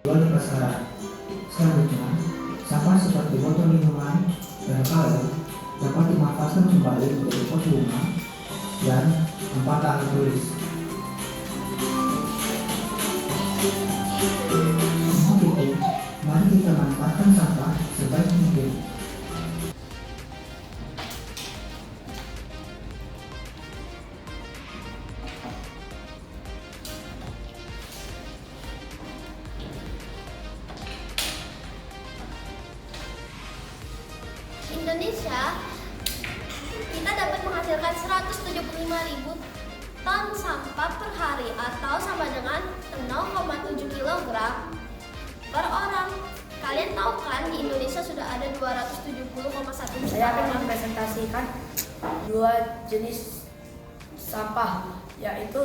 Lalu prasyarat selanjutnya, sampah seperti botol minuman dan kaleng dapat dimanfaatkan kembali menjadi pot bunga dan tempat alat tulis. Untuk itu, mari kita manfaatkan sampah sebaik mungkin. Indonesia, kita dapat menghasilkan 175.000 ton sampah per hari atau sama dengan 0,7 kg per orang. Kalian tahu kan di Indonesia sudah ada 270,1 juta Saya akan orang. mempresentasikan dua jenis sampah, yaitu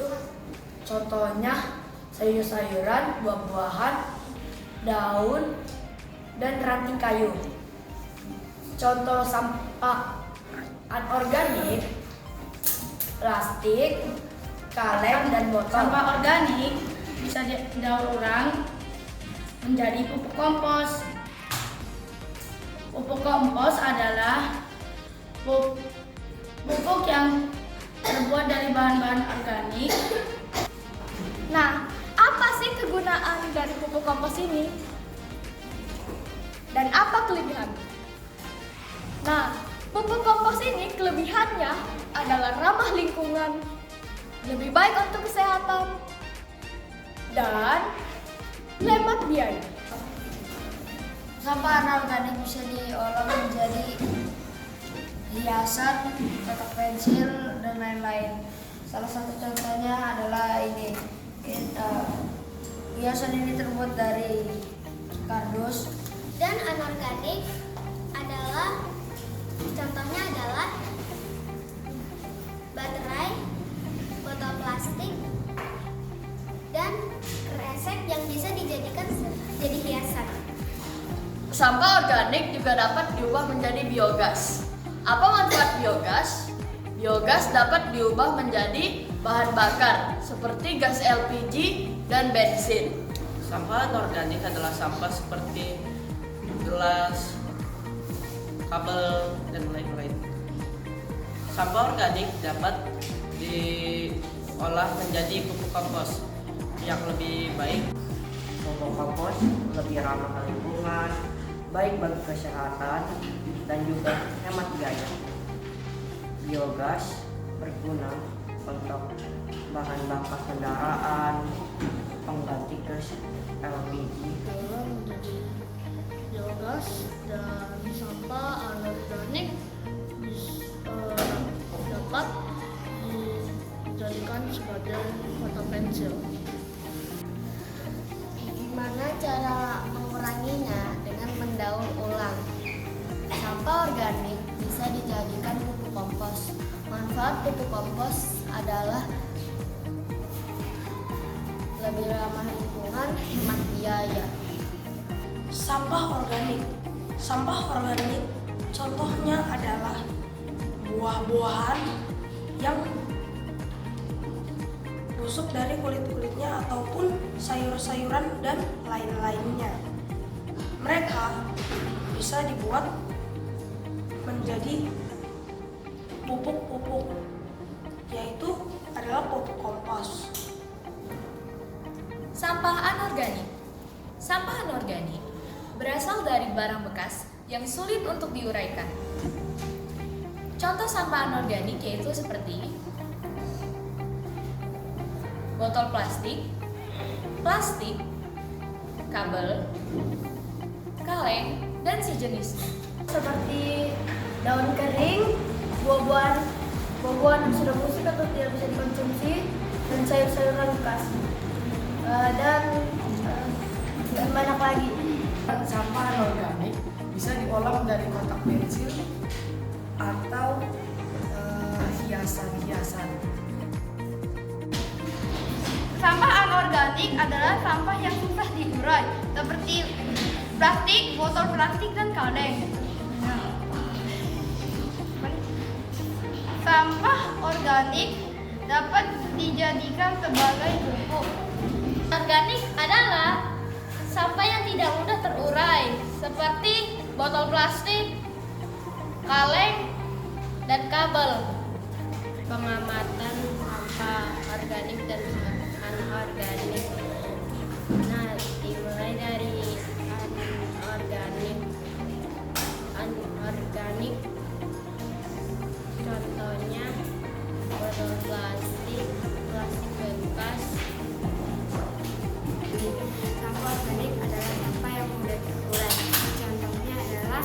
contohnya sayur-sayuran, buah-buahan, daun, dan ranting kayu. Contoh sampah anorganik, plastik, kaleng, dan botol. Sampah organik bisa didaur ulang menjadi pupuk kompos. Pupuk kompos adalah pupuk yang terbuat dari bahan-bahan organik. Nah, apa sih kegunaan dari pupuk kompos ini? Dan apa kelebihannya? Nah, pupuk kompos ini kelebihannya adalah ramah lingkungan, lebih baik untuk kesehatan, dan hemat biaya. Sampah anorganik bisa diolah menjadi hiasan, kotak pensil, dan lain-lain. Salah satu contohnya adalah ini. Hiasan ini terbuat dari kardus. Dan anorganik adalah contohnya adalah baterai, botol plastik, dan kresek yang bisa dijadikan jadi hiasan. Sampah organik juga dapat diubah menjadi biogas. Apa manfaat biogas? Biogas dapat diubah menjadi bahan bakar seperti gas LPG dan bensin. Sampah anorganik adalah sampah seperti gelas, kabel, dan lain-lain. Sampah organik dapat diolah menjadi pupuk kompos yang lebih baik. Pupuk kompos lebih ramah lingkungan, baik bagi kesehatan dan juga hemat biaya. Biogas berguna untuk bahan bakar kendaraan, pengganti gas LPG. Menjadi biogas dan sampah anorganik dapat dijadikan sebagai kotak pensil. Gimana cara menguranginya? Dengan mendaur ulang. Sampah organik bisa dijadikan pupuk kompos. Manfaat pupuk kompos adalah lebih ramah lingkungan, hemat biaya. Sampah organik. Sampah organik contohnya adalah buah-buahan yang busuk dari kulit-kulitnya ataupun sayur-sayuran dan lain-lainnya. Mereka bisa dibuat menjadi pupuk-pupuk, yaitu adalah pupuk kompos. Sampah anorganik. Sampah anorganik berasal dari barang bekas yang sulit untuk diuraikan. Contoh sampah anorganik yaitu seperti botol plastik, plastik, kabel, kaleng, dan sejenisnya. Seperti daun kering, buah-buahan yang sudah busuk atau tidak bisa dikonsumsi, dan sayur-sayuran bekas. Dan banyak lagi. Sampah anorganik bisa diolah menjadi kotak pensil atau hiasan-hiasan. Sampah anorganik adalah sampah yang susah diurai, seperti plastik, botol plastik, dan kaleng. Sampah organik dapat dijadikan sebagai pupuk. Organik adalah sampah seperti botol plastik, kaleng, dan kabel. Pengamatan sampah organik dan anorganik. Nah, dimulai dari anorganik. Contohnya botol plastik, plastik bekas. Sampah organik adalah sampah yang mudah terurai. Contohnya adalah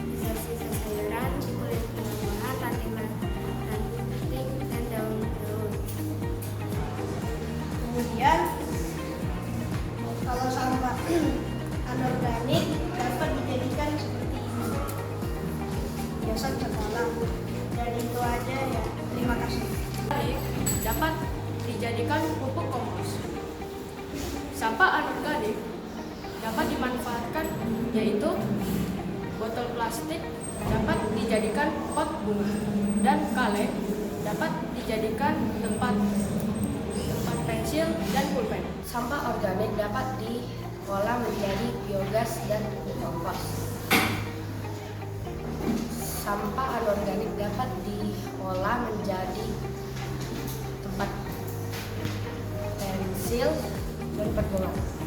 sisa-sisa sayuran, kulit buah-buahan, ranting plastik, dan daun-daun. Kemudian kalau sampah anorganik dapat dijadikan seperti ini. Biasa sekolah. Dan itu aja ya. Terima kasih. Dapat dijadikan pupuk kompos. Sampah anorganik dapat dimanfaatkan, yaitu botol plastik dapat dijadikan pot bunga dan kaleng dapat dijadikan tempat pensil dan pulpen. Sampah organik dapat diolah menjadi biogas dan pupuk kompos. Sampah anorganik dapat diolah menjadi tempat pensil dan pergolakan.